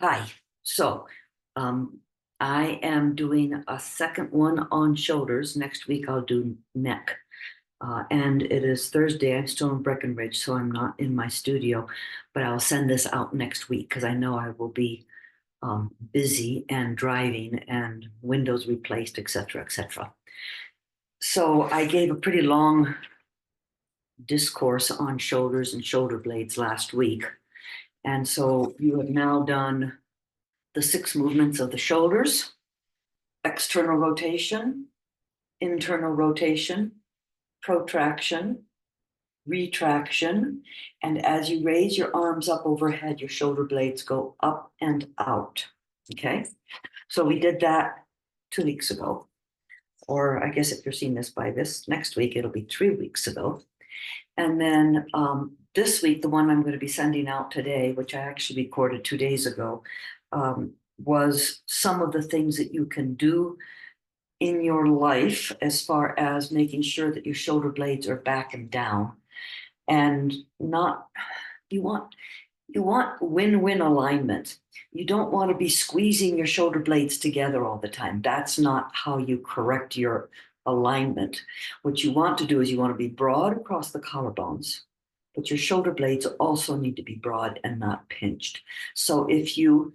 Hi. So, I am doing a second one on shoulders. Next week I'll do neck. And it is Thursday. I'm still in Breckenridge, so I'm not in my studio, but I'll send this out next week because I know I will be busy and driving and windows replaced, etc., etc. So I gave a pretty long discourse on shoulders and shoulder blades last week. And so you have now done the 6 movements of the shoulders: external rotation, internal rotation, protraction, retraction. And as you raise your arms up overhead, your shoulder blades go up and out. Okay. So we did that 2 weeks ago. Or I guess if you're seeing this by this next week, it'll be 3 weeks ago. And then this week, the one I'm going to be sending out today, which I actually recorded 2 days ago, was some of the things that you can do in your life as far as making sure that your shoulder blades are back and down, and not, you want win-win alignment. You don't want to be squeezing your shoulder blades together all the time. That's not how you correct your alignment. What you want to do is you want to be broad across the collarbones, but your shoulder blades also need to be broad and not pinched. So if you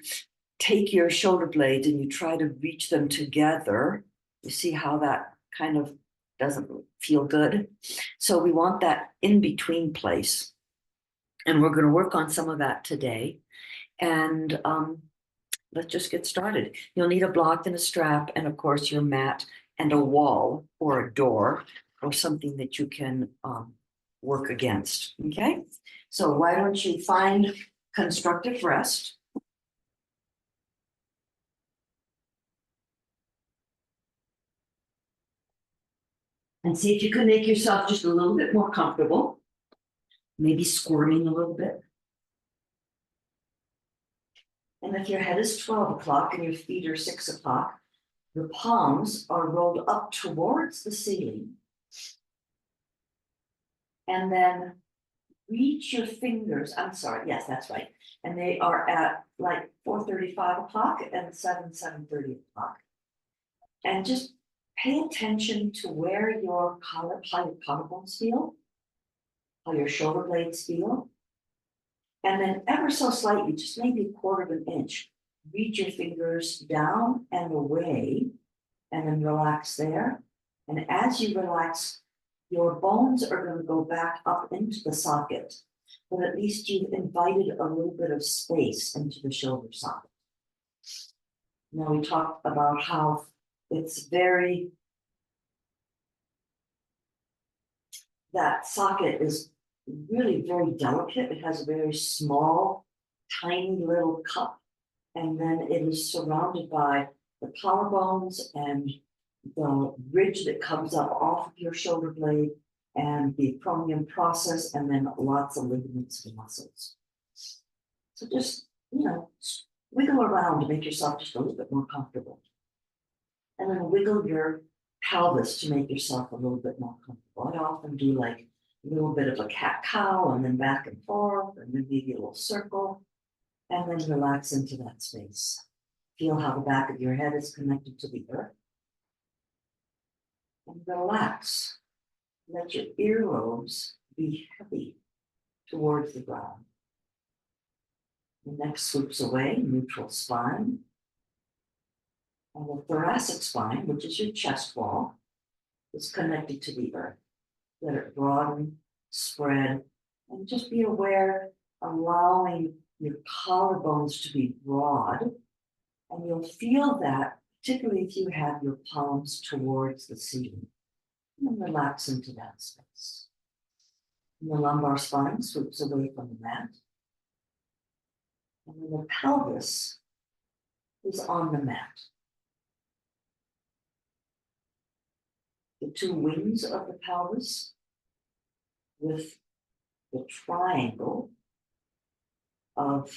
take your shoulder blades and you try to reach them together, you see how that kind of doesn't feel good. So we want that in between place. And we're going to work on some of that today. And let's just get started. You'll need a block and a strap, and of course your mat and a wall or a door or something that you can work against. Okay, so why don't you find constructive rest? And see if you can make yourself just a little bit more comfortable, maybe squirming a little bit. And if your head is 12 o'clock and your feet are 6 o'clock, your palms are rolled up towards the ceiling. And then reach your fingers, I'm sorry, yes, that's right. And they are at like 4:30, 5 o'clock and 7:30 o'clock. And just pay attention to where your how your collarbones feel, how your shoulder blades feel. And then ever so slightly, just maybe a quarter of an inch, reach your fingers down and away, and then relax there. And as you relax, your bones are going to go back up into the socket, but at least you've invited a little bit of space into the shoulder socket. Now we talked about how it's that socket is really very delicate. It has a very small, tiny little cup, and then it is surrounded by the collarbones and the ridge that comes up off of your shoulder blade and the acromion process, and then lots of ligaments and muscles. So just, wiggle around to make yourself just a little bit more comfortable. And then wiggle your pelvis to make yourself a little bit more comfortable. I often do like a little bit of a cat-cow and then back and forth, and then maybe a little circle, and then relax into that space. Feel how the back of your head is connected to the earth. And relax. Let your earlobes be heavy towards the ground. The neck swoops away, neutral spine. And the thoracic spine, which is your chest wall, is connected to the earth. Let it broaden, spread, and just be aware, allowing your collarbones to be broad. And you'll feel that, particularly if you have your palms towards the ceiling. And relax into that space. And the lumbar spine swoops away from the mat. And then the pelvis is on the mat. The 2 wings of the pelvis with the triangle of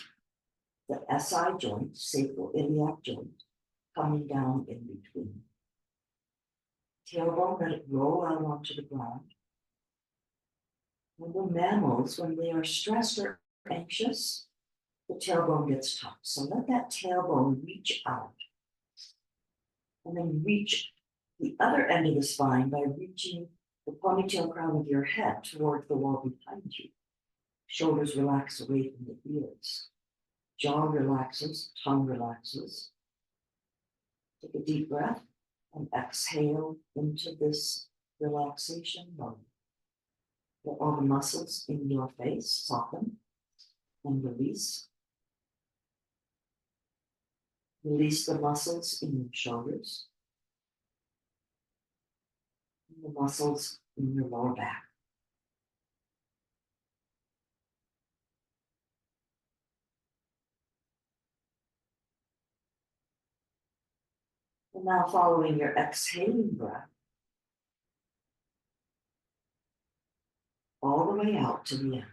the SI joint, sacroiliac joint, coming down in between. Tailbone, let it roll out onto the ground. And the mammals, when they are stressed or anxious, the tailbone gets tucked. So let that tailbone reach out. And then reach the other end of the spine by reaching the ponytail crown of your head towards the wall behind you. Shoulders relax away from the ears. Jaw relaxes, tongue relaxes. Take a deep breath and exhale into this relaxation mode. Let all the muscles in your face soften and release. Release the muscles in your shoulders, and the muscles in your lower back. And now following your exhaling breath, all the way out to the end.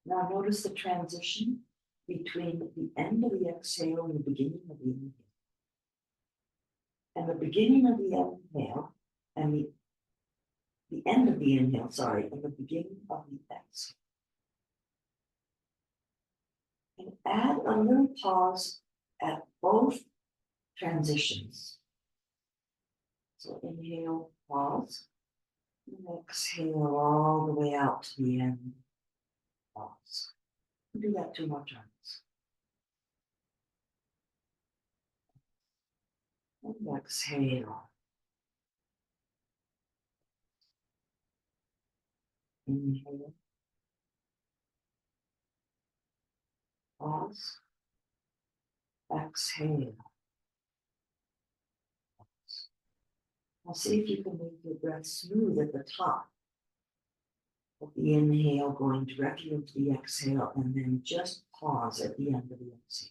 Now notice the transition between the end of the exhale and the beginning of the inhale. And the beginning of the inhale and the end of the inhale, and the beginning of the exhale. And add a little pause at both transitions. So inhale, pause, and exhale all the way out to the end, pause. Do that 2 more times. And exhale. Inhale. Pause. Exhale. Pause. Now see if you can make your breath smooth at the top of the inhale, going directly into the exhale, and then just pause at the end of the exhale.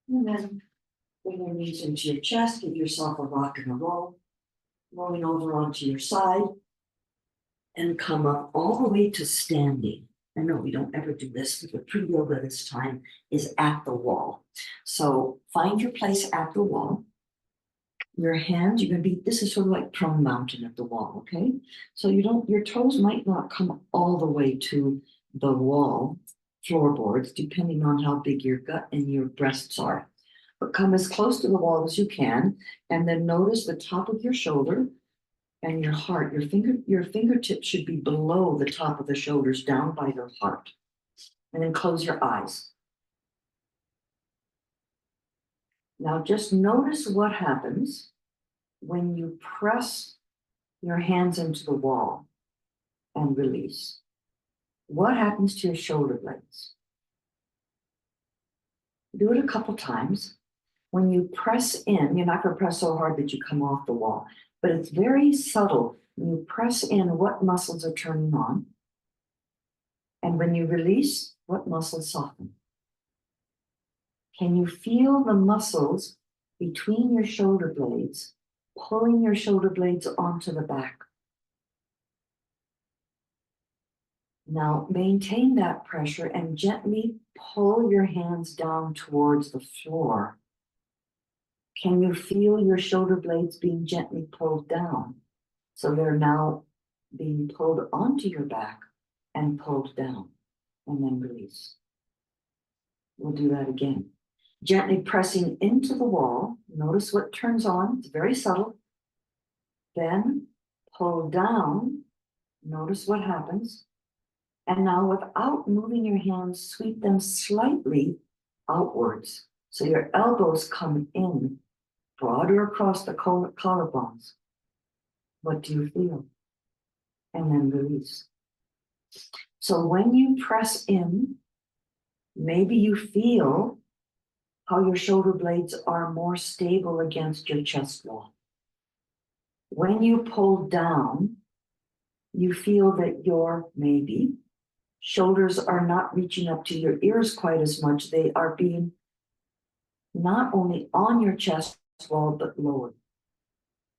And then bring your knees into your chest, give yourself a rock and a roll, rolling over onto your side, and come up all the way to standing. I know we don't ever do this, but the pre-yoga this time is at the wall. So find your place at the wall. Your hands, you're gonna be, this is sort of like prone mountain at the wall, okay? So your toes might not come all the way to the wall floorboards, depending on how big your gut and your breasts are. But come as close to the wall as you can, and then notice the top of your shoulder and your heart. Your fingertips should be below the top of the shoulders, down by your heart. And then close your eyes. Now just notice what happens when you press your hands into the wall and release. What happens to your shoulder blades? Do it a couple times. When you press in, you're not going to press so hard that you come off the wall, but it's very subtle. When you press in, what muscles are turning on? And when you release, what muscles soften? Can you feel the muscles between your shoulder blades pulling your shoulder blades onto the back? Now maintain that pressure and gently pull your hands down towards the floor. Can you feel your shoulder blades being gently pulled down? So they're now being pulled onto your back and pulled down, and then release. We'll do that again. Gently pressing into the wall. Notice what turns on. It's very subtle. Then pull down. Notice what happens. And now without moving your hands, sweep them slightly outwards. So your elbows come in, broader across the collarbones. What do you feel? And then release. So when you press in, maybe you feel how your shoulder blades are more stable against your chest wall. When you pull down, you feel that your maybe shoulders are not reaching up to your ears quite as much. They are being not only on your chest, wall, but lower.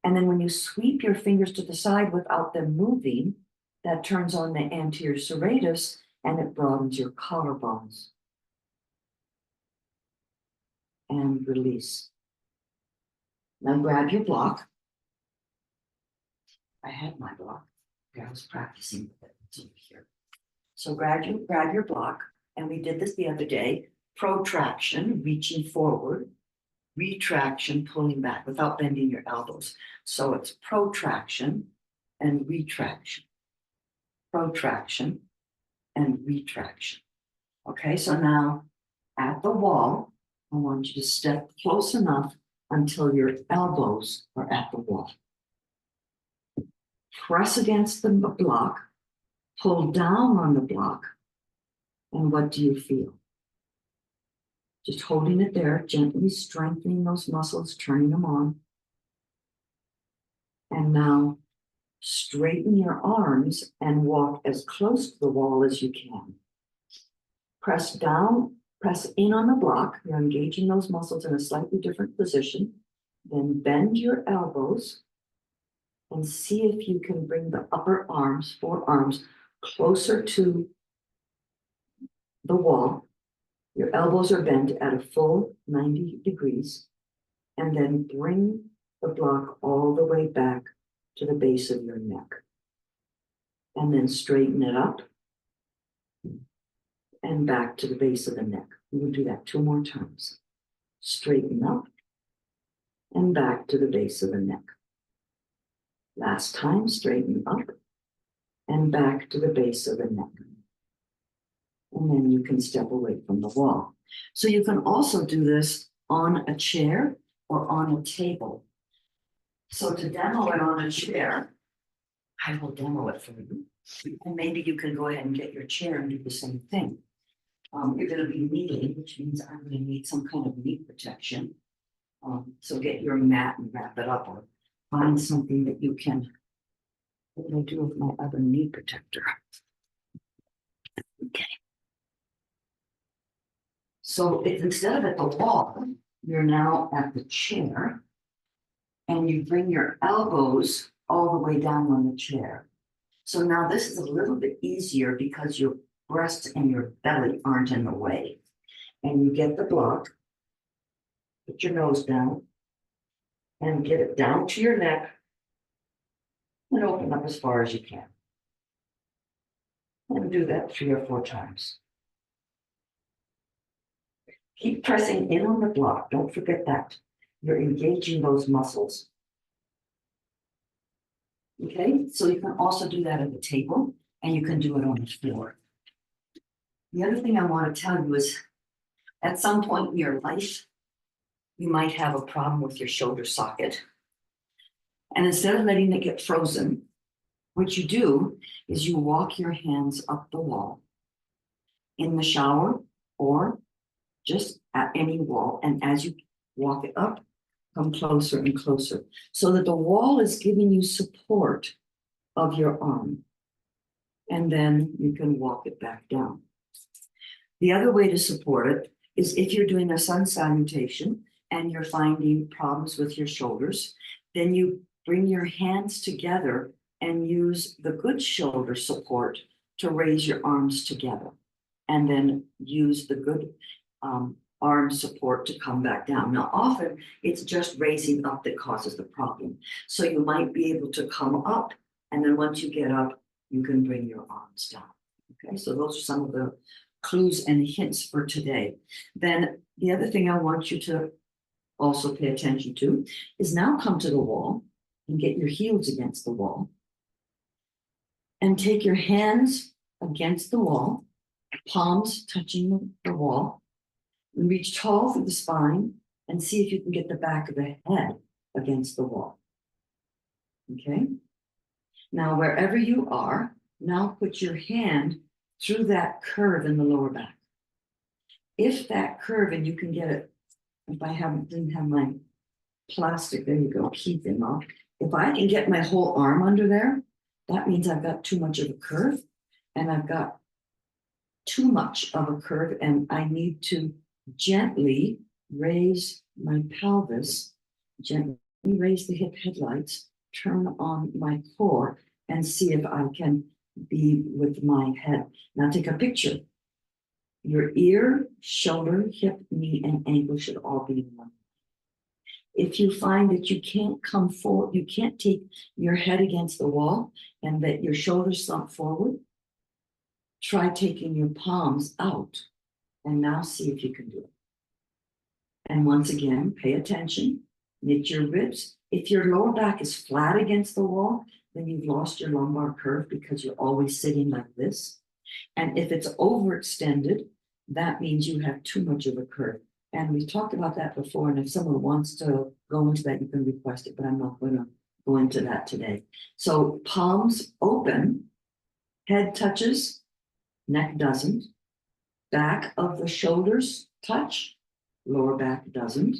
And then when you sweep your fingers to the side without them moving, that turns on the anterior serratus and it broadens your collarbones. And release. Now grab your block. I had my block. I was practicing with it. It's over here. So grab your block, and we did this the other day. Protraction, reaching forward. Retraction, pulling back without bending your elbows. So it's protraction and retraction. Protraction and retraction. Okay, so now at the wall, I want you to step close enough until your elbows are at the wall. Press against the block, pull down on the block, and what do you feel? Just holding it there, gently strengthening those muscles, turning them on. And now straighten your arms and walk as close to the wall as you can. Press down, press in on the block. You're engaging those muscles in a slightly different position. Then bend your elbows and see if you can bring the upper arms, forearms, closer to the wall. Your elbows are bent at a full 90 degrees, and then bring the block all the way back to the base of your neck. And then straighten it up and back to the base of the neck. We will do that 2 more times. Straighten up and back to the base of the neck. Last time, straighten up and back to the base of the neck. And then you can step away from the wall. So you can also do this on a chair or on a table. So to demo it on a chair, I will demo it for you. And maybe you can go ahead and get your chair and do the same thing. You're going to be kneeling, which means I'm going to need some kind of knee protection. So get your mat and wrap it up, or find something that you can. What do I do with my other knee protector? Okay. So if instead of at the wall, you're now at the chair, and you bring your elbows all the way down on the chair. So now this is a little bit easier because your breast and your belly aren't in the way. And you get the block, put your nose down, and get it down to your neck, and open up as far as you can. And do that 3 or 4 times. Keep pressing in on the block. Don't forget that. You're engaging those muscles. Okay, so you can also do that at the table, and you can do it on the floor. The other thing I want to tell you is, at some point in your life, you might have a problem with your shoulder socket. And instead of letting it get frozen, what you do is you walk your hands up the wall in the shower or just at any wall. And as you walk it up, come closer and closer so that the wall is giving you support of your arm. And then you can walk it back down. The other way to support it is if you're doing a sun salutation and you're finding problems with your shoulders, then you bring your hands together and use the good shoulder support to raise your arms together. And then use the good arm support to come back down. Now, often it's just raising up that causes the problem. So you might be able to come up, and then once you get up, you can bring your arms down. Okay, so those are some of the clues and hints for today. Then the other thing I want you to also pay attention to is now come to the wall and get your heels against the wall. And take your hands against the wall, palms touching the wall, and reach tall through the spine and see if you can get the back of the head against the wall. Okay? Now, wherever you are, now put your hand through that curve in the lower back. If that curve, and you can get it, if I didn't have my plastic, there you go, keep them off. If I can get my whole arm under there, that means I've got too much of a curve, and I've got too much of a curve, and I need to gently raise my pelvis Gently raise the hip headlights, turn on my core, and see if I can be with my head. Now take a picture. Your ear, shoulder, hip, knee, and ankle should all be in one. If you find that you can't come forward, you can't take your head against the wall and that your shoulders slump forward, try taking your palms out and now see if you can do it. And once again, pay attention, knit your ribs. If your lower back is flat against the wall, then you've lost your lumbar curve because you're always sitting like this. And if it's overextended, that means you have too much of a curve. And we talked about that before. And if someone wants to go into that, you can request it, but I'm not going to go into that today. So palms open, head touches, neck doesn't. Back of the shoulders touch, lower back doesn't.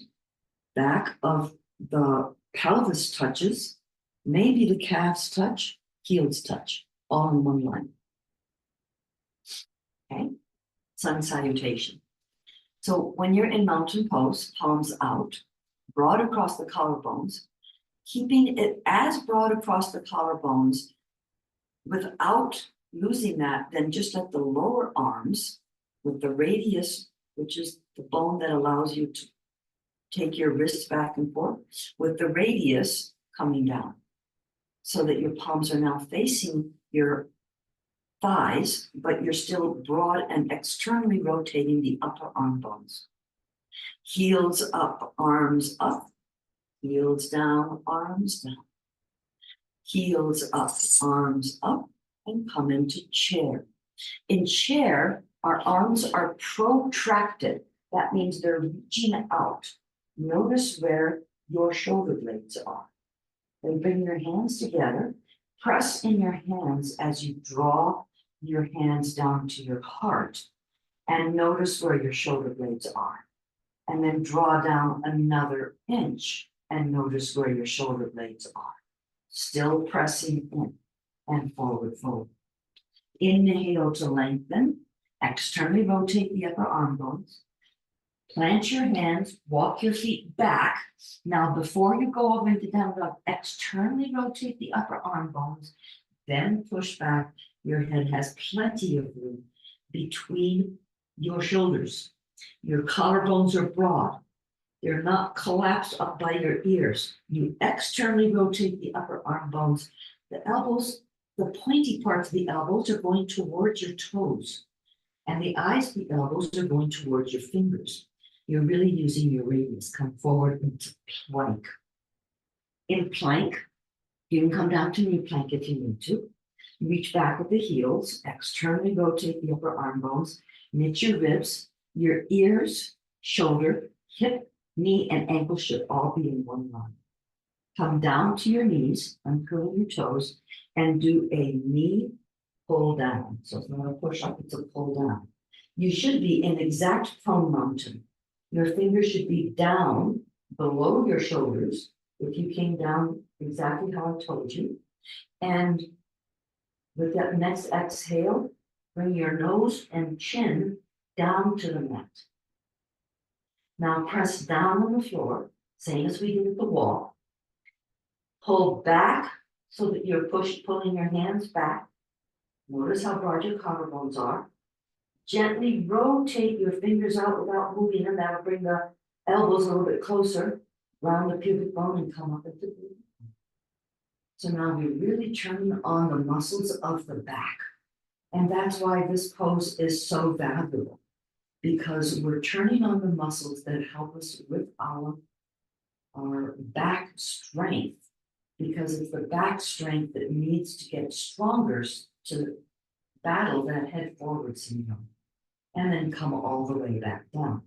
Back of the pelvis touches, maybe the calves touch, heels touch, all in one line. Okay, sun salutation. So when you're in mountain pose, palms out, broad across the collarbones, keeping it as broad across the collarbones without losing that, then just let the lower arms with the radius, which is the bone that allows you to take your wrists back and forth, with the radius coming down so that your palms are now facing your thighs, but you're still broad and externally rotating the upper arm bones. Heels up, arms up, heels down, arms down. Heels up, arms up, and come into chair. In chair, our arms are protracted. That means they're reaching out. Notice where your shoulder blades are. Then bring your hands together. Press in your hands as you draw your hands down to your heart. And notice where your shoulder blades are. And then draw down another inch and notice where your shoulder blades are. Still pressing in and forward, forward. Inhale to lengthen. Externally rotate the upper arm bones. Plant your hands, walk your feet back. Now, before you go over into down dog, externally rotate the upper arm bones, then push back. Your head has plenty of room between your shoulders. Your collarbones are broad. They're not collapsed up by your ears. You externally rotate the upper arm bones. The elbows, the pointy parts of the elbows are going towards your toes. And the eyes of the elbows are going towards your fingers. You're really using your radius. Come forward into plank. In plank, you can come down to knee plank if you need to. Reach back with the heels, externally rotate the upper arm bones, knit your ribs, your ears, shoulder, hip, knee, and ankle should all be in one line. Come down to your knees, uncurl your toes, and do a knee pull down. So it's not a push up, it's a pull down. You should be in exact prone mountain. Your fingers should be down below your shoulders if you came down exactly how I told you. And with that next exhale, bring your nose and chin down to the mat. Now press down on the floor, same as we did at the wall. Pull back so that you're pulling your hands back. Notice how broad your collarbones are. Gently rotate your fingers out without moving them. That'll bring the elbows a little bit closer, round the pubic bone and come up into the glute. So now we're really turning on the muscles of the back. And that's why this pose is so valuable, because we're turning on the muscles that help us with our back strength, because it's the back strength that needs to get stronger to battle that head forward syndrome, and then come all the way back down.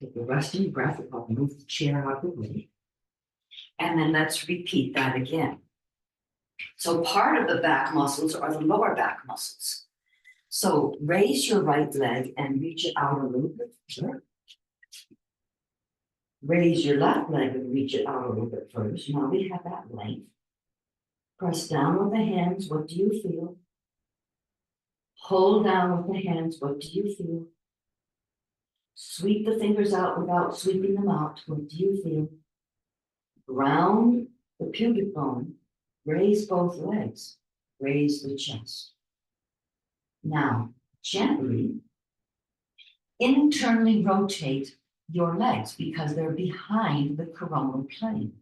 Take a resting breath, I'll move the chair out of the way. And then let's repeat that again. So part of the back muscles are the lower back muscles. So raise your right leg and reach it out a little bit further. Raise your left leg and reach it out a little bit further. So now we have that length. Press down with the hands. What do you feel? Hold down with the hands. What do you feel? Sweep the fingers out without sweeping them out. What do you feel? Ground the pubic bone. Raise both legs. Raise the chest. Now, gently, internally rotate your legs because they're behind the coronal plane.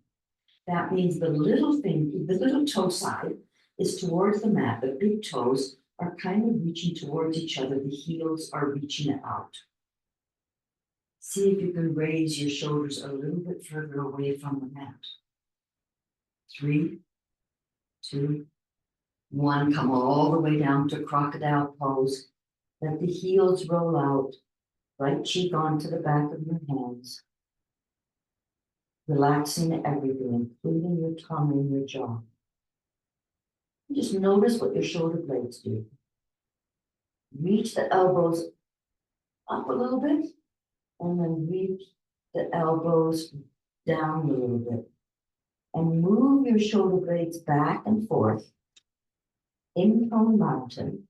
That means the little toe side is towards the mat. The big toes are kind of reaching towards each other. The heels are reaching out. See if you can raise your shoulders a little bit further away from the mat. 3, 2, 1. Come all the way down to crocodile pose. Let the heels roll out. Right cheek onto the back of your hands. Relaxing everything, including your tongue and your jaw. Just notice what your shoulder blades do. Reach the elbows up a little bit, and then reach the elbows down a little bit. And move your shoulder blades back and forth in prone mountain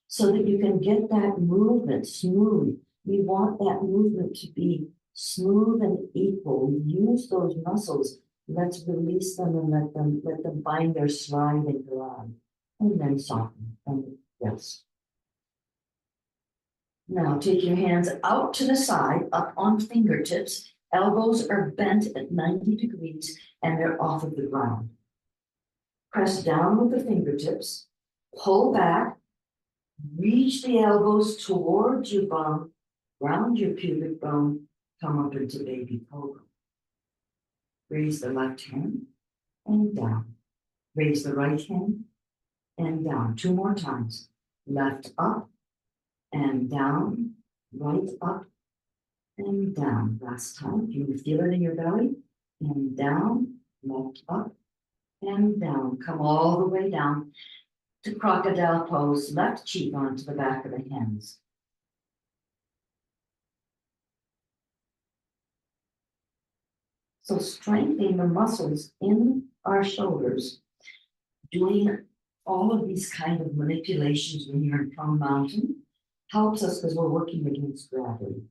so that you can get that movement smooth. We want that movement to be smooth and equal. Use those muscles. Let's release them and let them bind their slide and glide. And then soften and rest. Now take your hands out to the side, up on fingertips. Elbows are bent at 90 degrees and they're off of the ground. Press down with the fingertips, pull back, reach the elbows towards your bum, round your pubic bone, come up into baby cobra. Raise the left hand and down. Raise the right hand and down. 2 more times. Left up and down, right up and down. Last time, you can feel it in your belly, and down, left up and down. Come all the way down to crocodile pose, left cheek onto the back of the hands. So strengthening the muscles in our shoulders, doing all of these kind of manipulations when you're in prone mountain helps us because we're working against gravity.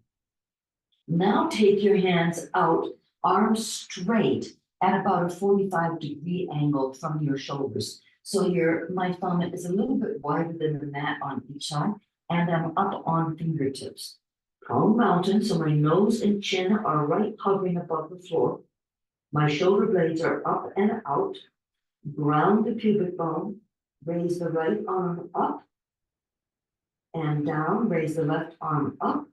Now take your hands out, arms straight at about a 45-degree angle from your shoulders. So my thumb is a little bit wider than the mat on each side, and I'm up on fingertips. Prone mountain, so my nose and chin are right hovering above the floor. My shoulder blades are up and out. Ground the pubic bone. Raise the right arm up and down. Raise the left arm up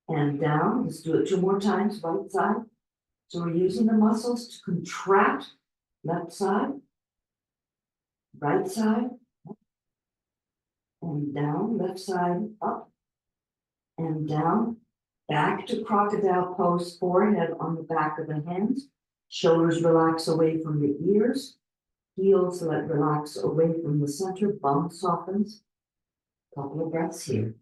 and down. Let's do it 2 more times, right side. So we're using the muscles to contract left side, right side, and down, left side, up and down. Back to crocodile pose, forehead on the back of the hands. Shoulders relax away from your ears. Heels relax away from the center. Bum softens. Couple of breaths here.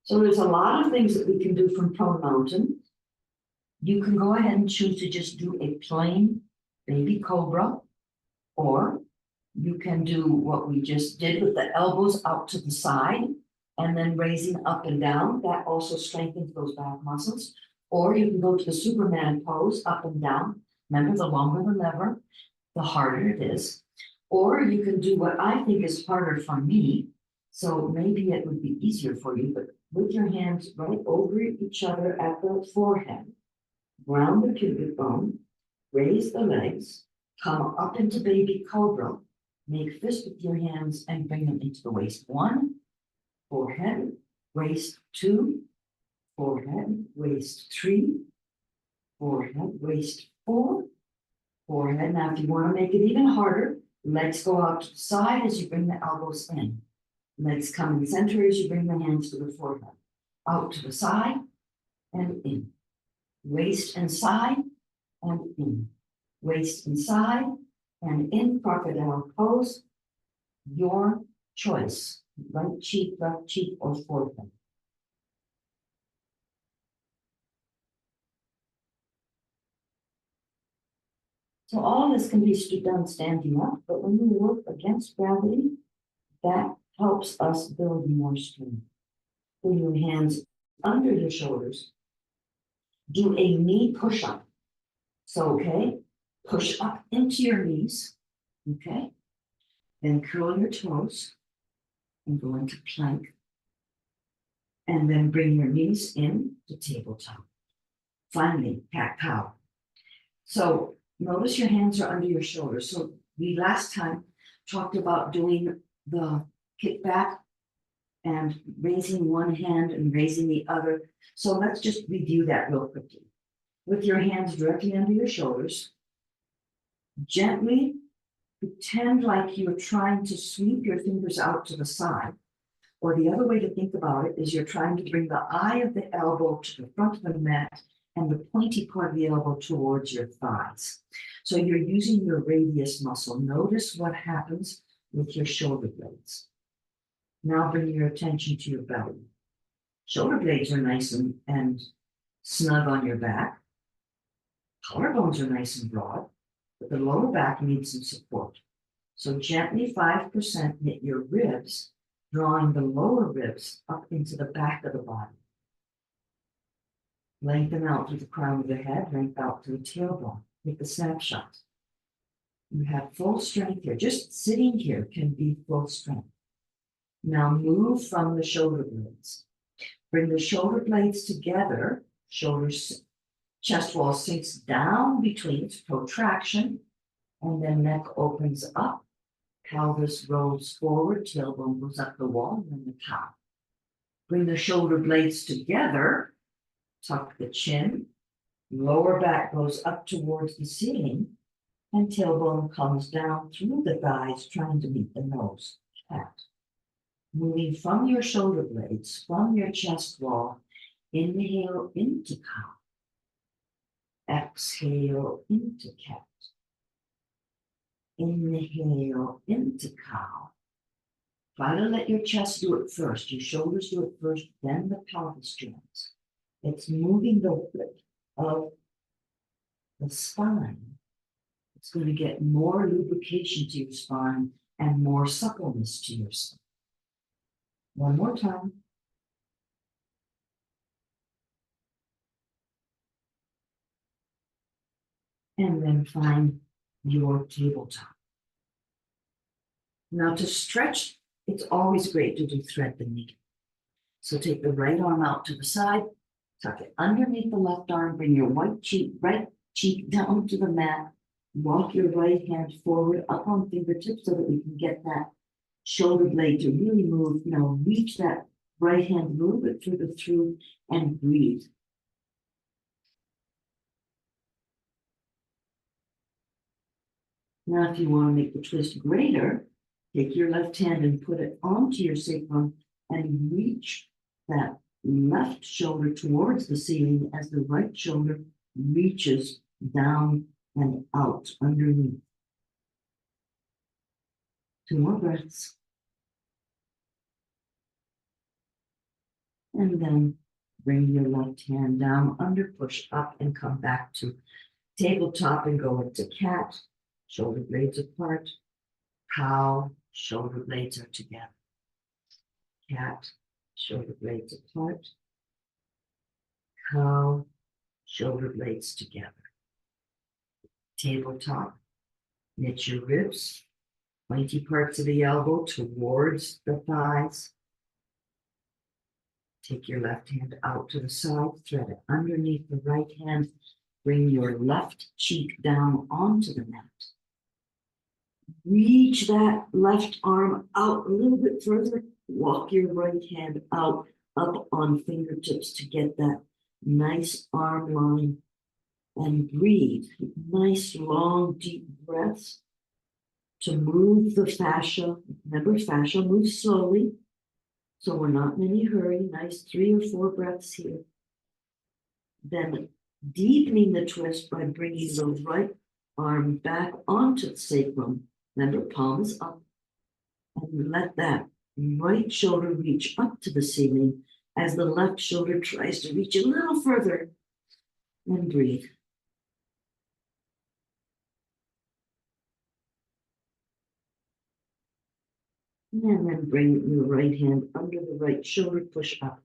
So there's a lot of things that we can do from prone mountain. You can go ahead and choose to just do a plain baby cobra, or you can do what we just did with the elbows out to the side and then raising up and down. That also strengthens those back muscles. Or you can go to the Superman pose, up and down. Remember, the longer the lever, the harder it is. Or you can do what I think is harder for me. So maybe it would be easier for you, but with your hands right over each other at the forehead, ground the pubic bone, raise the legs, come up into baby cobra, make fist with your hands and bring them into the waist. 1, forehead, waist 2, forehead, waist 3, forehead, waist 4, forehead. Now, if you want to make it even harder, legs go out to the side as you bring the elbows in. Legs come in center as you bring the hands to the forehead. Out to the side and in. Waist and side and in. Waist and side and in crocodile pose. Your choice. Right cheek, left cheek, or forehead. So all of this can be done standing up, but when you work against gravity, That helps us build more strength. Put your hands under your shoulders. Do a knee push-up. So, okay, push up into your knees, okay? Then curl your toes and go into plank. And then bring your knees in to tabletop. Finally, cat-cow. So notice your hands are under your shoulders. So we last time talked about doing the kickback and raising one hand and raising the other. So let's just review that real quickly. With your hands directly under your shoulders, gently pretend like you're trying to sweep your fingers out to the side. Or the other way to think about it is you're trying to bring the eye of the elbow to the front of the mat and the pointy part of the elbow towards your thighs. So you're using your radius muscle. Notice what happens with your shoulder blades. Now bring your attention to your belly. Shoulder blades are nice and snug on your back. Collarbones are nice and broad, but the lower back needs some support. So gently 5% hit your ribs, drawing the lower ribs up into the back of the body. Lengthen out to the crown of the head, lengthen out to the tailbone. Take a snapshot. You have full strength here. Just sitting here can be full strength. Now move from the shoulder blades. Bring the shoulder blades together. Shoulders, chest wall sinks down between, it's protraction, and then neck opens up. Pelvis rolls forward, tailbone goes up the wall, and then the top. Bring the shoulder blades together, tuck the chin, lower back goes up towards the ceiling, and tailbone comes down through the thighs, trying to meet the nose. Cat. Moving from your shoulder blades, from your chest wall, inhale into cow. Exhale into cat. Inhale into cow. Try to let your chest do it first, your shoulders do it first, then the pelvis joins. It's moving the width of the spine. It's going to get more lubrication to your spine and more suppleness to your spine. One more time. And then find your tabletop. Now to stretch, it's always great to do thread the knee. So take the right arm out to the side, tuck it underneath the left arm, bring your right cheek down to the mat, walk your right hand forward up on fingertips so that we can get that shoulder blade to really move. Now reach that right hand, move it further through and breathe. Now, if you want to make the twist greater, take your left hand and put it onto your sacrum and reach that left shoulder towards the ceiling as the right shoulder reaches down and out underneath. 2 more breaths. And then bring your left hand down, under, push up, and come back to tabletop and go into cat. Shoulder blades apart. Cow, shoulder blades are together. Cat, shoulder blades apart. Cow, shoulder blades together. Tabletop, knit your ribs, pointy parts of the elbow towards the thighs. Take your left hand out to the side, thread it underneath the right hand. Bring your left cheek down onto the mat. Reach that left arm out a little bit further. Walk your right hand out, up on fingertips to get that nice arm line. And breathe. Nice, long, deep breaths to move the fascia. Remember, fascia moves slowly, so we're not in any hurry. Nice 3 or 4 breaths here. Then deepening the twist by bringing the right arm back onto the sacrum. Remember, palms up. And let that right shoulder reach up to the ceiling as the left shoulder tries to reach a little further. And breathe. And then bring your right hand under the right shoulder, push up,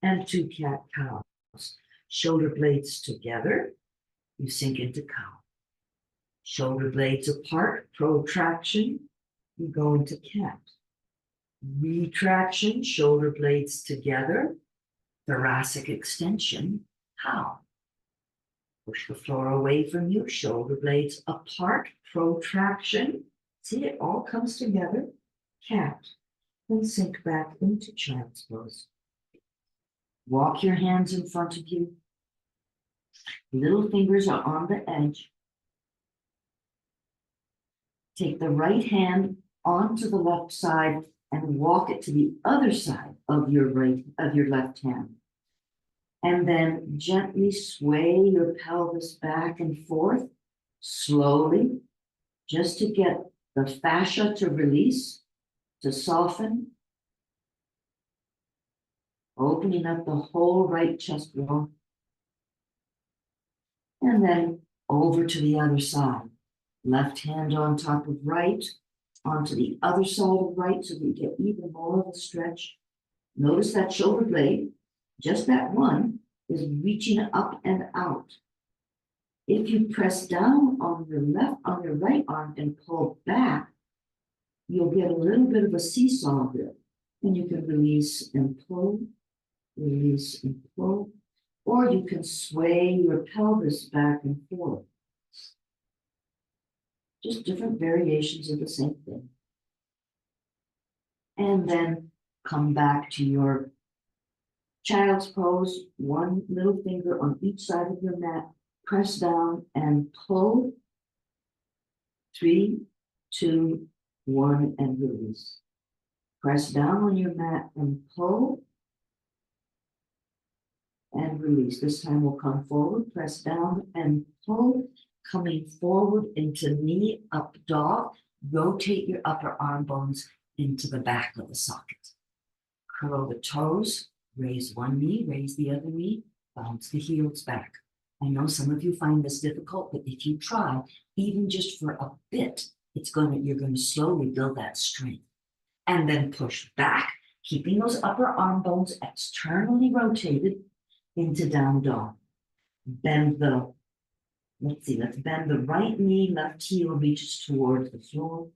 and two cat-cows. Shoulder blades together, you sink into cow. Shoulder blades apart, protraction, you go into cat. Retraction, shoulder blades together, thoracic extension, cow. Push the floor away from you, shoulder blades apart, protraction. See, it all comes together, cat. Then sink back into child's pose. Walk your hands in front of you. Little fingers are on the edge. Take the right hand onto the left side and walk it to the other side of your left hand. And then gently sway your pelvis back and forth, slowly, just to get the fascia to release, to soften, opening up the whole right chest wall. And then over to the other side. Left hand on top of right, onto the other side of right, so that you get even more of a stretch. Notice that shoulder blade, just that one, is reaching up and out. If you press down on your right arm and pull back, you'll get a little bit of a seesaw there. And you can release and pull, release and pull, or you can sway your pelvis back and forth. Just different variations of the same thing. And then come back to your child's pose, one little finger on each side of your mat, press down and pull. 3, 2, 1, and release. Press down on your mat and pull and release. This time we'll come forward, press down and pull, coming forward into knee up dog. Rotate your upper arm bones into the back of the socket. Curl the toes, raise one knee, raise the other knee, bounce the heels back. I know some of you find this difficult, but if you try, even just for a bit, you're going to slowly build that strength. And then push back, keeping those upper arm bones externally rotated into down dog. Let's bend the right knee, left heel reaches towards the floor.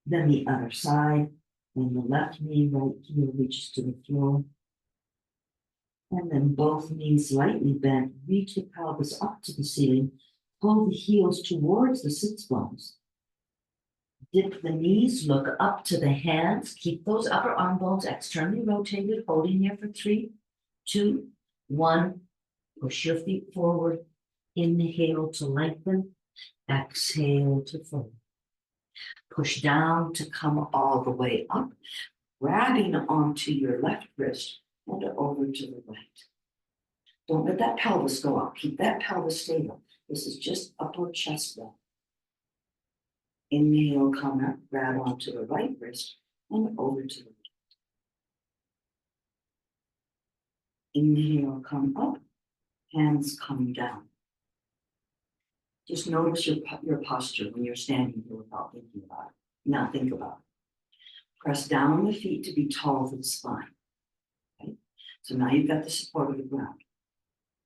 Then the other side, then the left knee, right heel reaches to the floor. And then both knees lightly bent, reach the pelvis up to the ceiling, pull the heels towards the sits bones. Dip the knees, look up to the hands, keep those upper arm bones externally rotated, holding here for 3, 2, 1. Push your feet forward. Inhale to lengthen, exhale to fold. Push down to come all the way up, grabbing onto your left wrist and over to the right. Don't let that pelvis go up. Keep that pelvis stable. This is just upper chest level. Inhale, come up, grab onto the right wrist and over to the right. Inhale, come up, hands come down. Just notice your posture when you're standing here without thinking about it. Now think about it. Press down on the feet to be tall for the spine. Okay? So now you've got the support of the ground.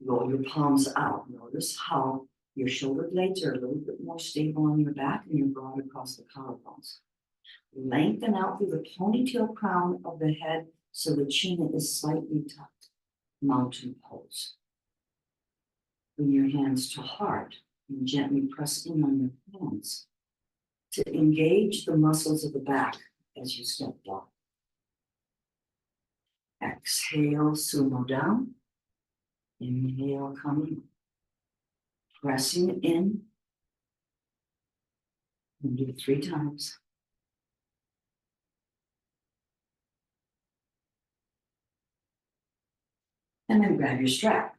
Roll your palms out. Notice how your shoulder blades are a little bit more stable on your back and you're broad across the collarbones. Lengthen out through the ponytail crown of the head so the chin is slightly tucked. Mountain pose. Bring your hands to heart and gently press in on your hands to engage the muscles of the back as you step down. Exhale, sumo down. Inhale, coming. Pressing in. And do it 3 times. And then grab your strap.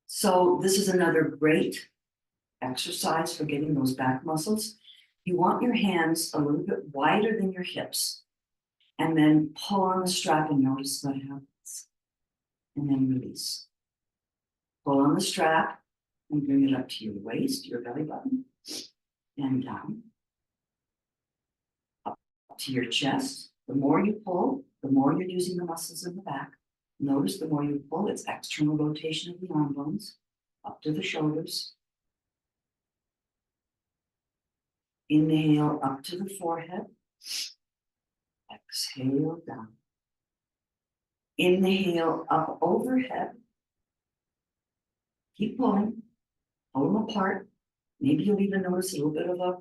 So this is another great exercise for getting those back muscles. You want your hands a little bit wider than your hips. And then pull on the strap and notice what happens. And then release. Pull on the strap and bring it up to your waist, your belly button, and down. Up to your chest. The more you pull, the more you're using the muscles in the back. Notice the more you pull, it's external rotation of the arm bones, up to the shoulders. Inhale up to the forehead. Exhale down. Inhale up overhead. Keep pulling. Pull them apart. Maybe you'll even notice a little bit of a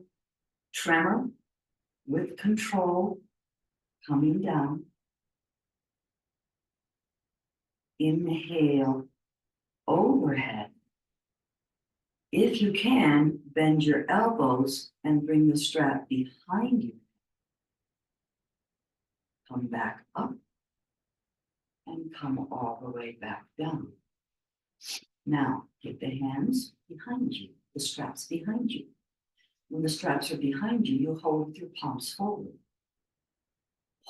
tremor with control coming down. Inhale overhead. If you can, bend your elbows and bring the strap behind you. Come back up and come all the way back down. Now, get the hands behind you, the straps behind you. When the straps are behind you, you hold with your palms forward.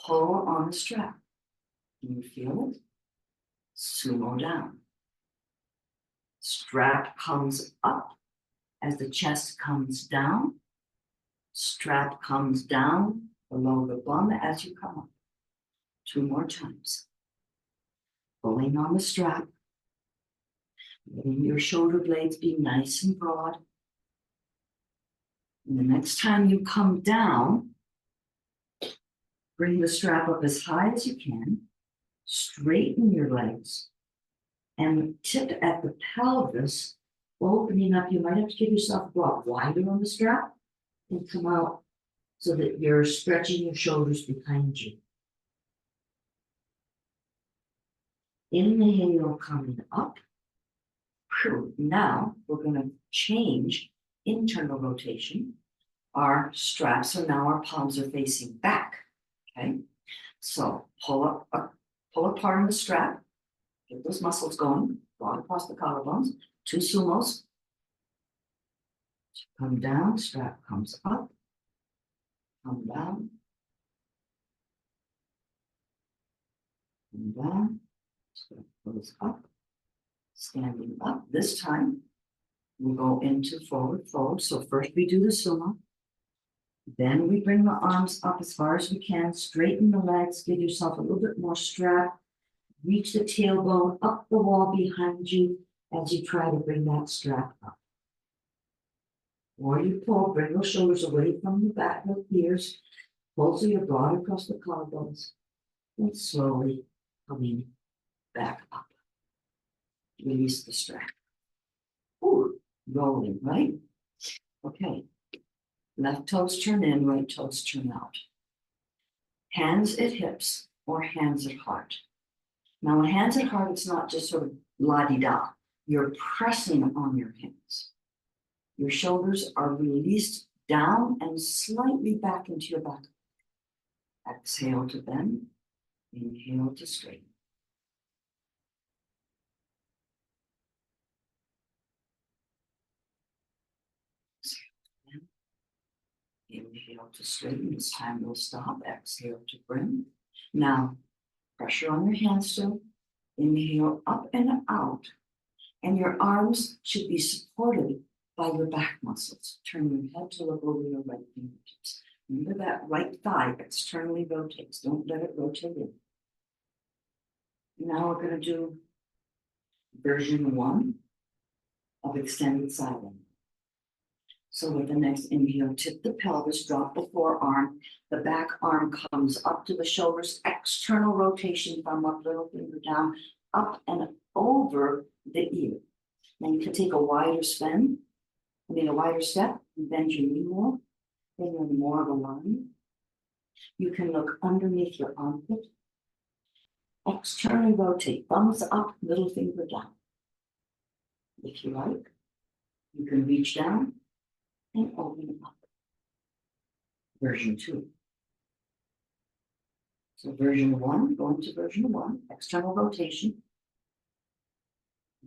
Pull on the strap. Can you feel it? Sumo down. Strap comes up as the chest comes down. Strap comes down below the bum as you come up. 2 more times. Pulling on the strap. Letting your shoulder blades be nice and broad. And the next time you come down, bring the strap up as high as you can. Straighten your legs. And tip at the pelvis, opening up. You might have to give yourself a lot wider on the strap and come out so that you're stretching your shoulders behind you. Inhale coming up. Now we're going to change internal rotation. Our straps are now, our palms are facing back. Okay, so pull apart on the strap. Get those muscles going, broad across the collarbones, 2 sumos. Come down, strap comes up, come down, strap goes up, standing up. This time, we'll go into forward fold. So first we do the sumo. Then we bring the arms up as far as we can, straighten the legs, give yourself a little bit more strap. Reach the tailbone up the wall behind you as you try to bring that strap up. Or you pull, bring those shoulders away from the back of the ears, pull so you're broad across the collarbones, and slowly coming back up. Release the strap. Ooh, rolling, right? Okay. Left toes turn in, right toes turn out. Hands at hips or hands at heart. Now, with hands at heart, it's not just sort of la-di-da. You're pressing on your hands. Your shoulders are released down and slightly back into your back. Exhale to bend. Inhale to straighten. Inhale to straighten. This time we'll stop. Exhale to bring. Now, pressure on your hands still. Inhale up and out. And your arms should be supported by your back muscles. Turn your head to look over your right fingertips. Remember that right thigh externally rotates. Don't let it rotate in. Now we're going to do version 1 of extended side angle. So with the next inhale, tip the pelvis, drop the forearm. The back arm comes up to the shoulders, external rotation, thumb up, little finger down, up and over the ear. Then you can take a wider step, and bend your knee more, then you're in more of a line. You can look underneath your armpit. Externally rotate, thumbs up, little finger down. If you like, you can reach down and open up. Version 2. So version 1, going to version 1, external rotation.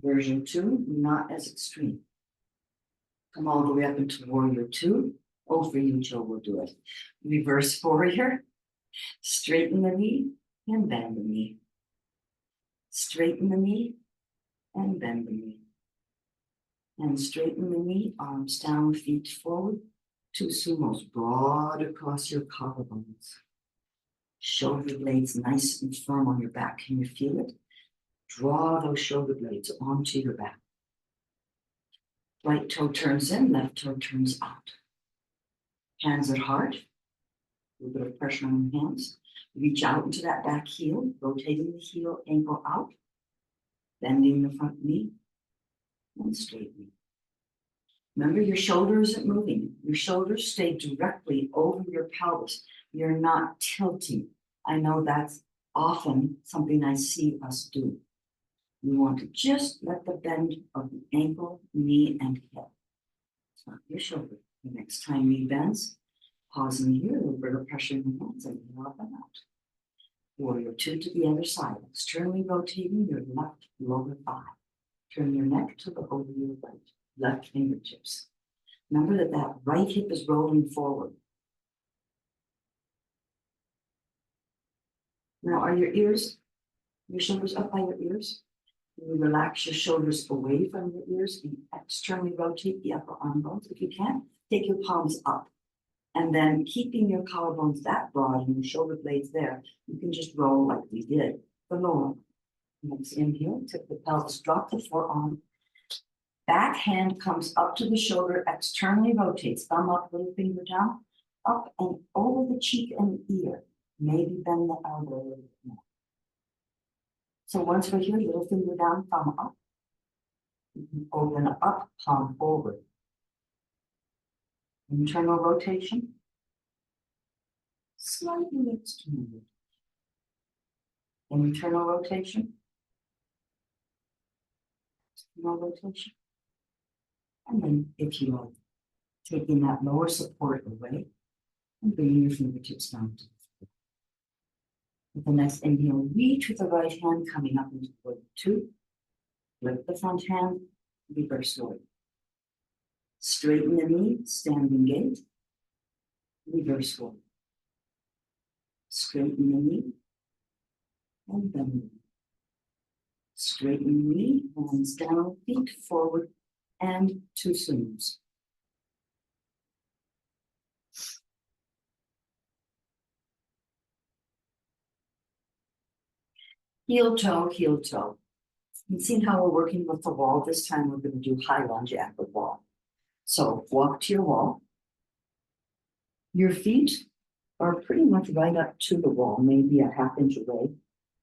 Version 2, not as extreme. Come all the way up into warrior 2. Oh, for you, Joe, we'll do it. Reverse warrior. Straighten the knee and bend the knee. Straighten the knee and bend the knee. And straighten the knee, arms down, feet forward. Two sumos broad across your collarbones. Shoulder blades nice and firm on your back. Can you feel it? Draw those shoulder blades onto your back. Right toe turns in, left toe turns out. Hands at heart. A little bit of pressure on the hands. Reach out into that back heel, rotating the heel, ankle out. Bending the front knee and straightening. Remember, your shoulder isn't moving. Your shoulders stay directly over your pelvis. You're not tilting. I know that's often something I see us do. You want to just let the bend of the ankle, knee, and hip. It's not your shoulder. The next time knee bends, pause in here, a little bit of pressure in the hands, and you're up and out. Warrior two to the other side. Externally rotating your left lower thigh. Turn your neck to the over your right. Left fingertips. Remember that that right hip is rolling forward. Now, are your shoulders up by your ears? You relax your shoulders away from your ears and externally rotate the upper arm bones. If you can, take your palms up. And then keeping your collarbones that broad and your shoulder blades there, you can just roll like we did the lower. Next inhale, tip the pelvis, drop the forearm. Back hand comes up to the shoulder, externally rotates, thumb up, little finger down, up and over the cheek and ear. Maybe bend the elbow a little bit more. So once we're here, little finger down, thumb up. You can open up, palm forward. Internal rotation. Slightly external. Internal rotation. External rotation. And then, if you like, taking that lower support away and bringing your fingertips down to the floor. With the next inhale, reach with the right hand coming up into warrior two. Lift the front hand, reverse warrior. Straighten the knee, standing gait. Reverse warrior. Straighten the knee and bend the knee. Straighten the knee, hands down, feet forward, and two swings. Heel toe, heel toe. You've seen how we're working with the wall. This time we're going to do high lunge at the wall. So walk to your wall. Your feet are pretty much right up to the wall, maybe a half inch away.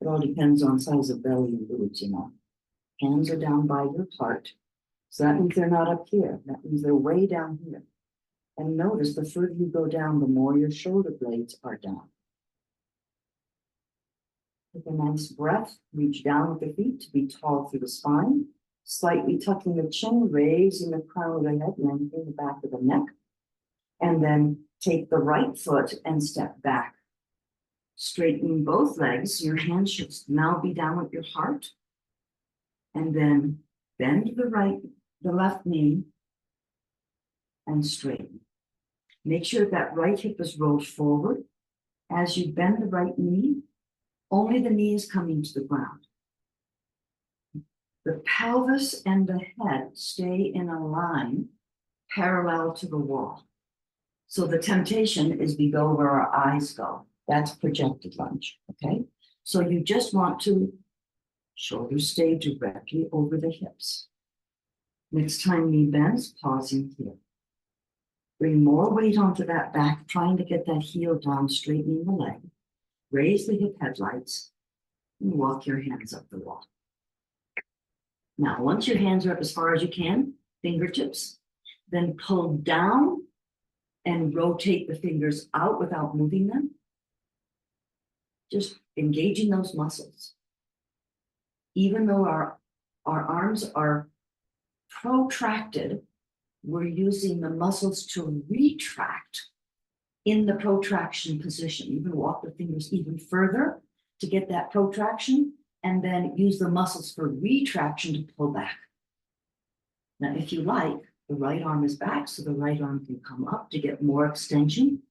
It all depends on size of belly and boots, you know. Hands are down by your heart. So that means they're not up here. That means they're way down here. And notice the further you go down, the more your shoulder blades are down. Take a nice breath, reach down with the feet to be tall through the spine, slightly tucking the chin, raising the crown of the head, lengthening the back of the neck. And then take the right foot and step back. Straightening both legs, your hands should now be down at your heart. And then bend the left knee and straighten. Make sure that right hip is rolled forward. As you bend the right knee, only the knee is coming to the ground. The pelvis and the head stay in a line parallel to the wall. So the temptation is we go where our eyes go. That's projected lunge, okay? So you just want to shoulders stay directly over the hips. Next time knee bends, pausing here. Bring more weight onto that back, trying to get that heel down, straightening the leg. Raise the hip headlights and walk your hands up the wall. Now, once your hands are up as far as you can, fingertips, then pull down and rotate the fingers out without moving them. Just engaging those muscles. Even though our arms are protracted, we're using the muscles to retract in the protraction position. You can walk the fingers even further to get that protraction, and then use the muscles for retraction to pull back. Now, if you like, the right arm is back, so the right arm can come up to get more extension.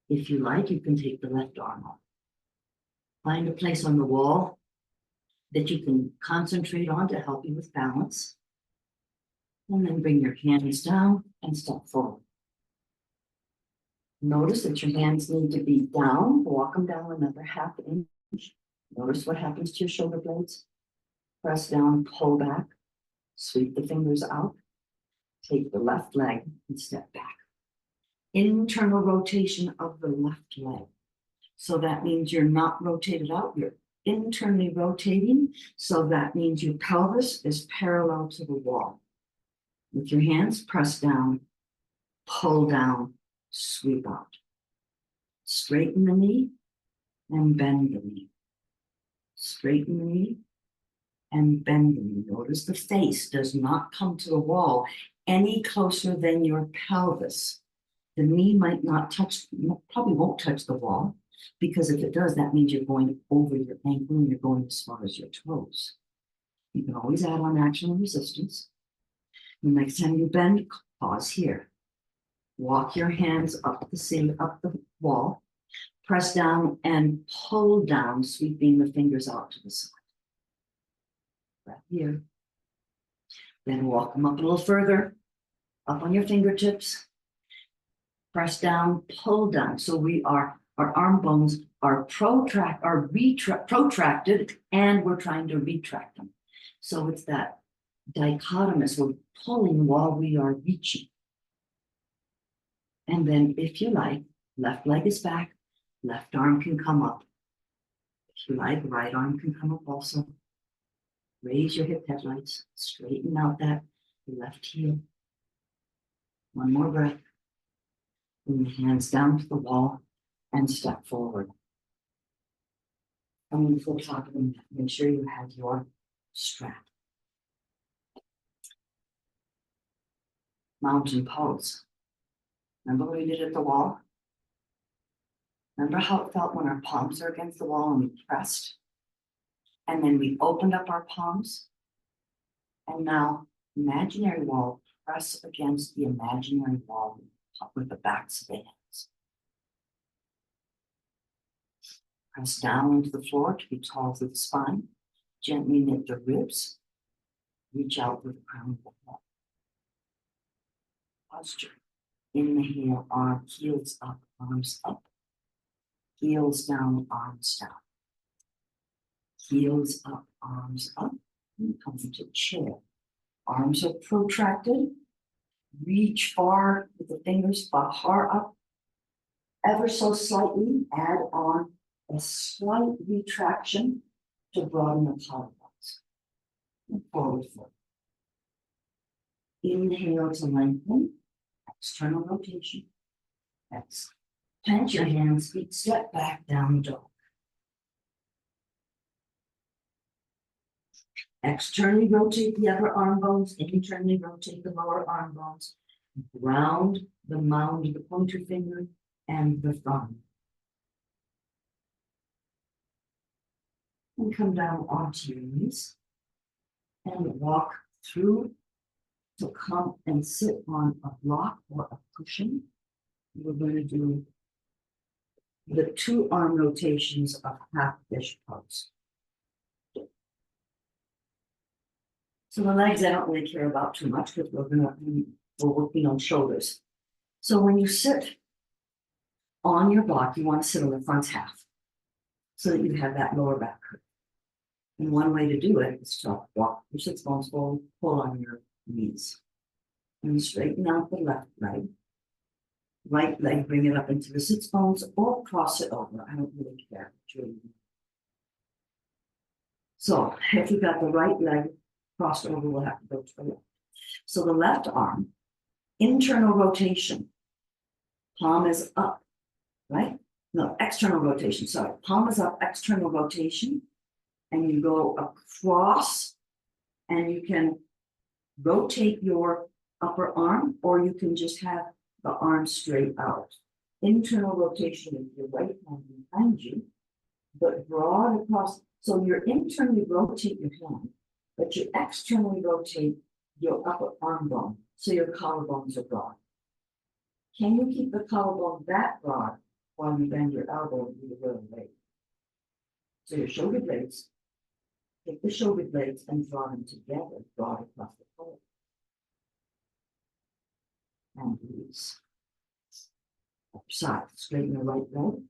If you like, you can take the left arm up. Find a place on the wall that you can concentrate on to help you with balance. And then bring your hands down and step forward. Notice that your hands need to be down. Walk them down another ½ inch. Notice what happens to your shoulder blades. Press down, pull back, sweep the fingers out. Take the left leg and step back. Internal rotation of the left leg. So that means you're not rotated out, you're internally rotating. So that means your pelvis is parallel to the wall. With your hands, press down, pull down, sweep out. Straighten the knee and bend the knee. Straighten the knee and bend the knee. Notice the face does not come to the wall any closer than your pelvis. The knee might not touch, probably won't touch the wall, because if it does, that means you're going over your ankle and you're going as far as your toes. You can always add on action and resistance. The next time you bend, pause here. Walk your hands up the wall, press down and pull down, sweeping the fingers out to the side. Right here. Then walk them up a little further, up on your fingertips. Press down, pull down. So our arm bones are protracted, and we're trying to retract them. So it's that dichotomous, we're pulling while we are reaching. And then if you like, left leg is back, left arm can come up. If you like, right arm can come up also. Raise your hip headlights, straighten out that left heel. One more breath. Bring the hands down to the wall and step forward. Coming to the top of the mat, make sure you have your strap. Mountain pose. Remember what we did at the wall? Remember how it felt when our palms are against the wall and we pressed? And then we opened up our palms. And now, imaginary wall, press against the imaginary wall with the backs of the hands. Press down into the floor to be tall through the spine. Gently knit the ribs. Reach out with the crown of the head. Posture. Inhale, heels up, arms up. Heels down, arms down. Heels up, arms up. And come into chair. Arms are protracted. Reach far with the fingers, far up. Ever so slightly, add on a slight retraction to broaden the collarbones. And forward fold. Inhale to lengthen. External rotation. Exhale. Plant your hands, feet step back, down dog. Externally rotate the upper arm bones, internally rotate the lower arm bones. Ground the mound of the pointer finger and the thumb. And come down onto your knees and walk through to come and sit on a block or a cushion. We're going to do the 2 arm rotations of half fish pose. So the legs I don't really care about too much because we're working on shoulders. So when you sit on your block, you want to sit on the front half so that you have that lower back curve. And one way to do it is to walk your sits bones forward, pull on your knees. And straighten out the left leg. Right leg, bring it up into the sits bones or cross it over. I don't really care. So if you've got the right leg crossed over, we'll have to go to the left. So the left arm, internal rotation. Palm is up, right? No, external rotation, sorry. Palm is up, external rotation. And you go across and you can rotate your upper arm, or you can just have the arm straight out. Internal rotation with your right hand behind you, but broad across. So you internally rotate your hand, but you externally rotate your upper arm bone, so your collarbones are broad. Can you keep the collarbone that broad while you bend your elbow and do the little leg? So your shoulder blades, take the shoulder blades and draw them together, broad across the collar. and release. Other side, straighten your right leg.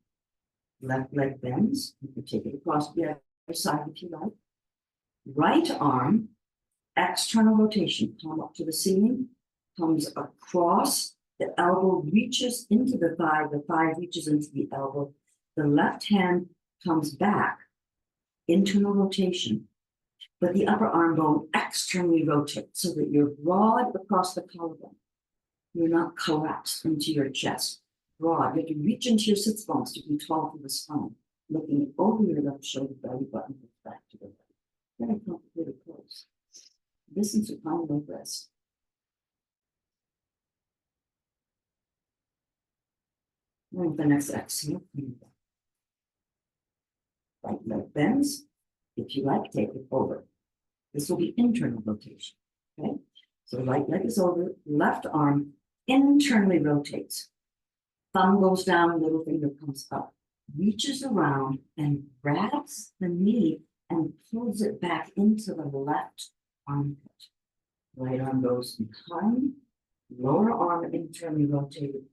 Left leg bends. You can take it across the other side if you like. Right arm, external rotation, palm up to the ceiling, comes across, the elbow reaches into the thigh reaches into the elbow. The left hand comes back, internal rotation, but the upper arm bone externally rotates so that you're broad across the collarbone. You're not collapsed into your chest. Broad. You have to reach into your sits bones to be tall for the spine. Looking over your left shoulder, belly button, back to the right. Very complicated pose. Listen to supine leg rest. And the next exhale. Right leg bends. If you like, take it over. This will be internal rotation. Okay? So right leg is over, left arm internally rotates. Thumb goes down, little finger comes up, reaches around and grabs the knee and pulls it back into the left armpit. Right arm goes behind, lower arm internally rotated,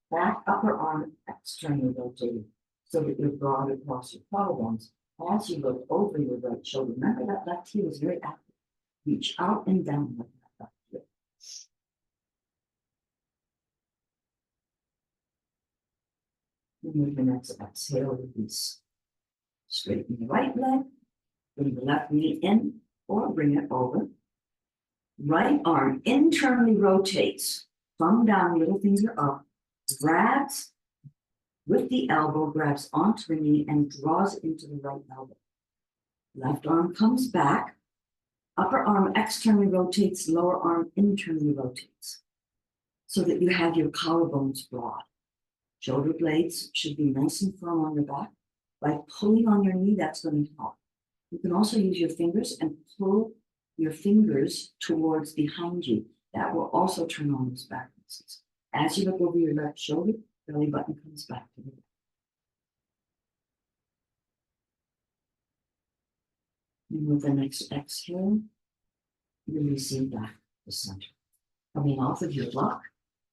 back upper arm externally rotated, so that you're broad across your collarbones. As you look over your right shoulder, remember that left heel is very active. Reach out and down like that left heel. With the next exhale, release. Straighten the right leg, bring the left knee in or bring it over. Right arm internally rotates, thumb down, little finger up, grabs with the elbow, grabs onto the knee and draws into the right elbow. Left arm comes back, upper arm externally rotates, lower arm internally rotates, so that you have your collarbones broad. Shoulder blades should be nice and firm on your back. By pulling on your knee, that's going to help. You can also use your fingers and pull your fingers towards behind you. That will also turn on those back muscles. As you look over your left shoulder, belly button comes back to the back. And with the next exhale, releasing back to the center. Coming off of your block,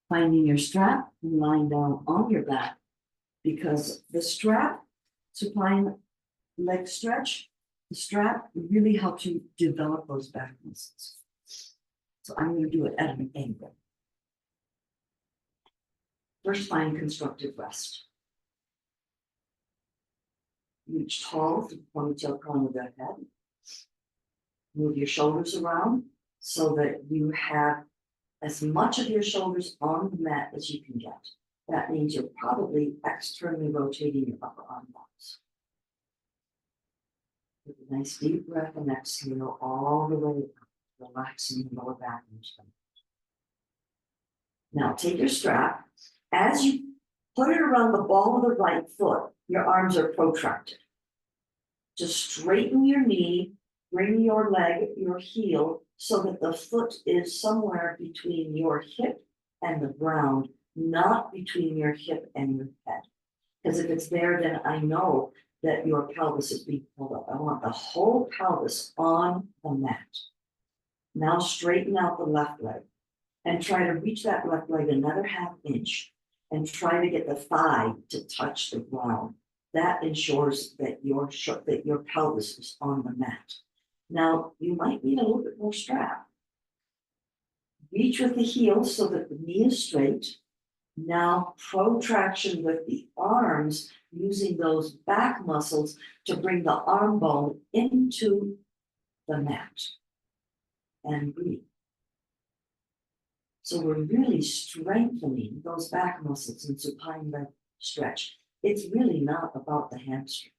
finding your strap and lying down on your back, because the strap, supine leg stretch, the strap really helps you develop those back muscles. So I'm going to do it at an angle. First, find constructive rest. Reach tall through the ponytail crown of the head. Move your shoulders around so that you have as much of your shoulders on the mat as you can get. That means you're probably externally rotating your upper arm bones. Take a nice deep breath and exhale all the way up, relaxing the lower back and stomach. Now take your strap. As you put it around the ball of the right foot, your arms are protracted. Just straighten your knee, bring your leg, your heel, so that the foot is somewhere between your hip and the ground, not between your hip and your head. Because if it's there, then I know that your pelvis is being pulled up. I want the whole pelvis on the mat. Now straighten out the left leg and try to reach that left leg another ½ inch and try to get the thigh to touch the ground. That ensures that your pelvis is on the mat. Now, you might need a little bit more strap. Reach with the heel so that the knee is straight. Now, protraction with the arms, using those back muscles to bring the arm bone into the mat. And breathe. So we're really strengthening those back muscles in supine leg stretch. It's really not about the hamstring.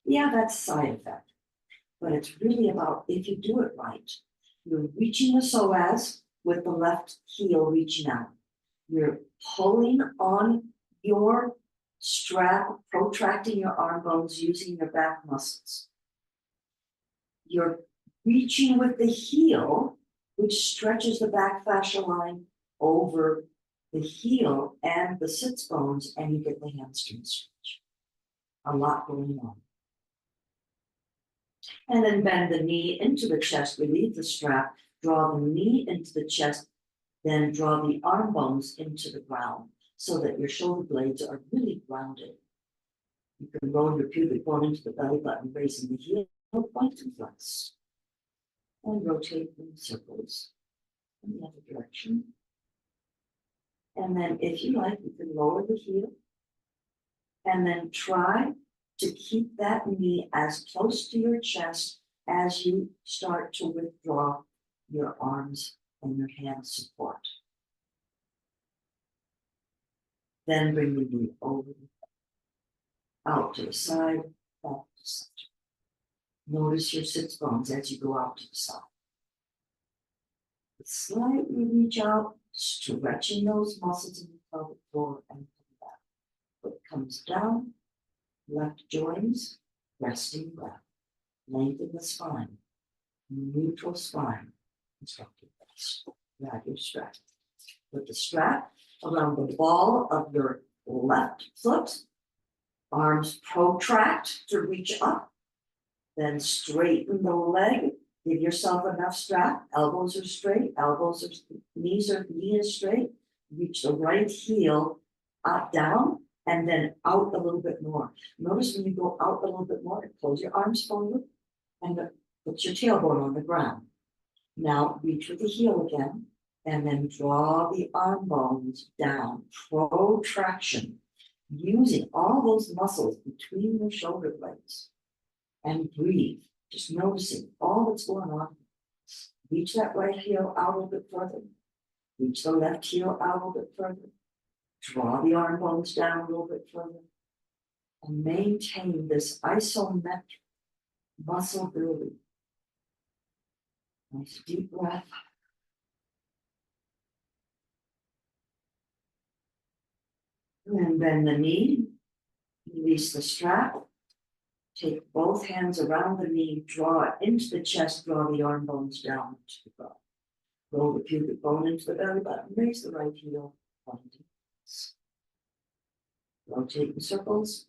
Yeah, that's a side effect. But it's really about, if you do it right, you're reaching the psoas with the left heel reaching out. You're pulling on your strap, protracting your arm bones using your back muscles. You're reaching with the heel, which stretches the back fascia line over the heel and the sits bones, and you get the hamstring stretch. A lot going on. And then bend the knee into the chest, relieve the strap, draw the knee into the chest, Then draw the arm bones into the ground so that your shoulder blades are really grounded. You can roll your pubic bone into the belly button, raising the heel, point and flex. And rotate in circles in the other direction. And then if you like, you can lower the heel. And then try to keep that knee as close to your chest as you start to withdraw your arms and your hands support. Then bring the knee over, out to the side, back to center. Notice your sits bones as you go out to the side. Slightly reach out, stretching those muscles in the pelvic floor and come back. Foot comes down, left joins, resting breath. Lengthen the spine, neutral spine, constructive rest. Grab your strap. Put the strap around the ball of your left foot. Arms protract to reach up. Then straighten the leg. Give yourself enough strap. Elbows are straight. Knee is straight. Reach the right heel up, down, and then out a little bit more. Notice when you go out a little bit more, close your arms forward and put your tailbone on the ground. Now reach with the heel again, and then draw the arm bones down. Protraction, using all those muscles between your shoulder blades. And breathe, just noticing all that's going on. Reach that right heel out a little bit further. Reach the left heel out a little bit further. Draw the arm bones down a little bit further. And maintain this isometric muscle building. Nice deep breath. And bend the knee. Release the strap. Take both hands around the knee, draw it into the chest, draw the arm bones down to the ground. Roll the pubic bone into the belly button, raise the right heel, rotate in circles,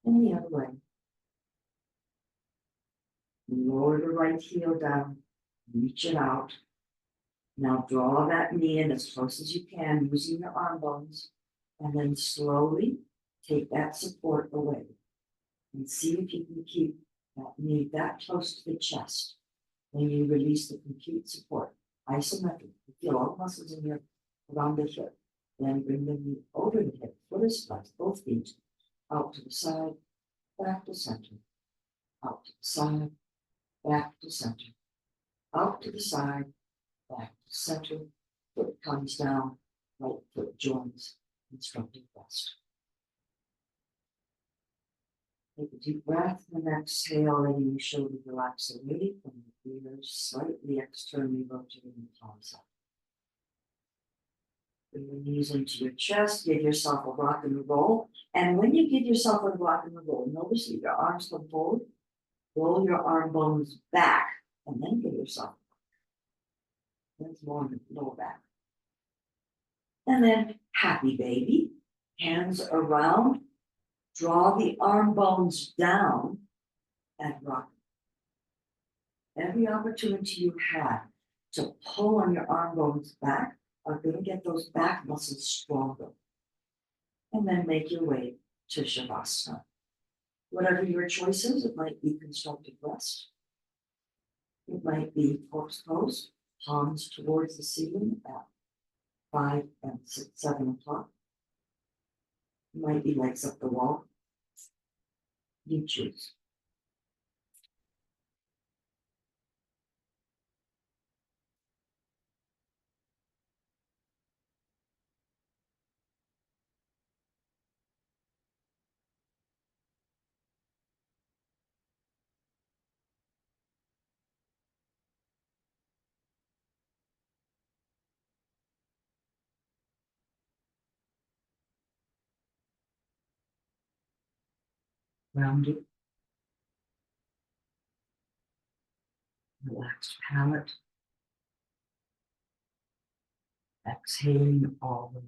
and the other way. Lower the right heel down, reach it out. Now draw that knee in as close as you can using your arm bones, and then slowly take that support away. And see if you can keep that knee that close to the chest when you release the complete support. Isometric. You feel all the muscles in your around the hip. Then bring the knee over the hip. Foot is flexed, both feet out to the side, back to center. Out to the side, back to center. Out to the side, back to center. Foot comes down, right foot joins, constructive rest. Take a deep breath and exhale, letting your shoulders relax away from the ears, slightly externally rotating the palms up. Bring your knees into your chest, give yourself a rock and roll. And when you give yourself a rock and roll, notice that your arms come forward, roll your arm bones back, and then give yourself. That's more in the lower back. And then happy baby, hands around. Draw the arm bones down and rock. Every opportunity you have to pull on your arm bones back are going to get those back muscles stronger. And then make your way to Shavasana. Whatever your choice is, it might be constructive rest. It might be corpse pose, palms towards the ceiling at 5 and 6, 7 o'clock. It might be legs up the wall. You choose. Rounded. Relaxed palate. Exhaling all the way.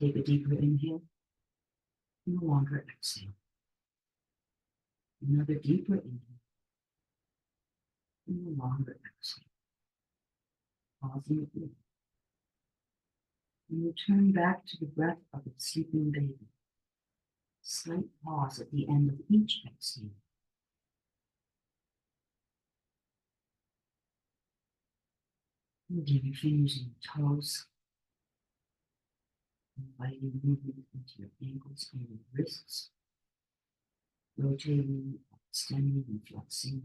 Take a deeper inhale. No longer exhale. Another deeper inhale. No longer exhale. Pausing it. And return back to the breath of a sleeping baby. Slight pause at the end of each exhale. Moving your fingers and your toes. Inviting movement into your ankles and your wrists. Rotating, extending, and flexing.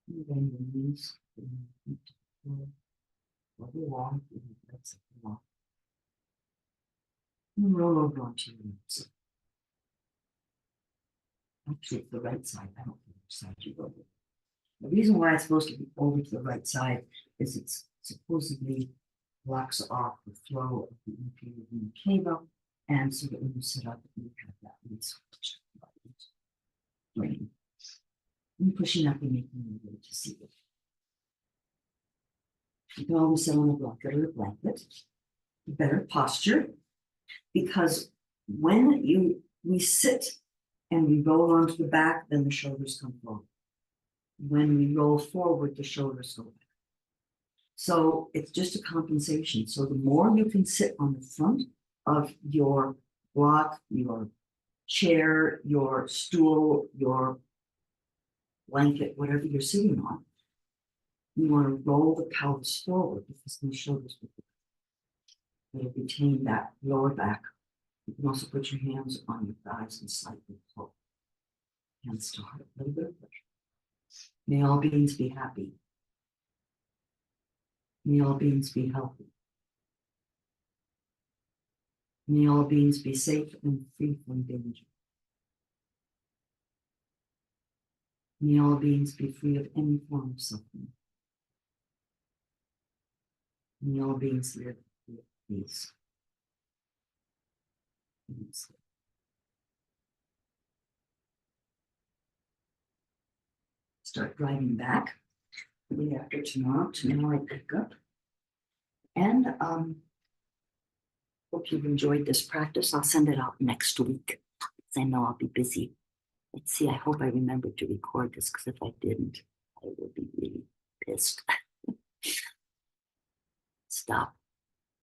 And then your knees and your feet to the floor. Or the wall, and the legs of the wall. And roll over onto your knees. Actually, it's the right side. I don't know which side you go with. The reason why it's supposed to be over to the right side is it's supposedly blocks off the flow of the inferior vena cava, and so that when you sit up, you have that release drain. And pushing up and making your way to seated. You can always sit on a blanket or a blanket. Better posture, because when we sit and we roll onto the back, then the shoulders come forward. When we roll forward, the shoulders go back. So it's just a compensation. So the more you can sit on the front of your block, your chair, your stool, your blanket, whatever you're sitting on, you want to roll the pelvis forward because the shoulders will retain that lower back. You can also put your hands on your thighs and slightly pull. Hands to heart, a little bit of pressure. May all beings be happy. May all beings be healthy. May all beings be safe and free from danger. May all beings be free of any form of suffering. May all beings live with peace. Start driving back. The day after tomorrow I pick up. And hope you've enjoyed this practice. I'll send it out next week. I know I'll be busy. Let's see, I hope I remember to record this, because if I didn't, I will be really pissed. Stop.